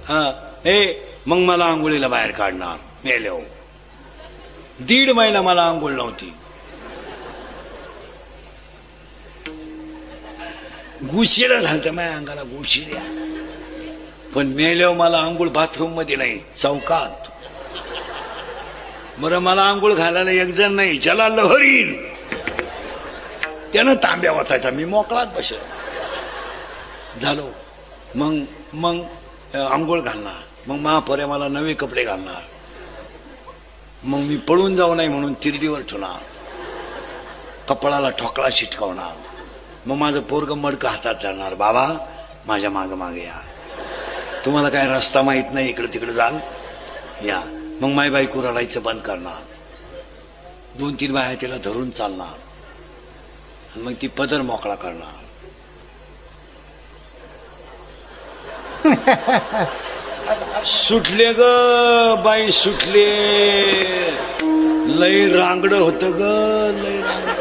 हे मग मला आंघोळीला बाहेर काढणार मेलो. 1.5 महिना मला आंघोळ नव्हती. गुशिड्या झालत्या माझ्या अंगाला, गुशिड्या. पण मेल्यावर मला आंघोळ बाथरूम मध्ये नाही, चौकात. बरं मला आंघोळ घालायला एक जण नाही, ज्याला लहरील त्यानं तांब्या वाचायचा, मी मोकळात बसलो. झालो. मग आंघोळ घालणार, मग महापर्या मला नवे कपडे घालणार, मग मी पळून जाऊ नाही म्हणून तिरडीवर ठेवणार, कपाळाला ठोकळा शिटकावणार. मग माझं पोरग मडकं हातात धरणार, बाबा माझ्या मागे मागे या, तुम्हाला काय रस्ता माहित नाही, इकडे तिकडे जाल या. मग माय बायको रडायचं बंद करणार, 2-3 बाया तिला धरून चालणार, मग ती पदर मोकळा करणार. सुटले ग बाई सुटले, लय रांगड होत ग, लय रांगड.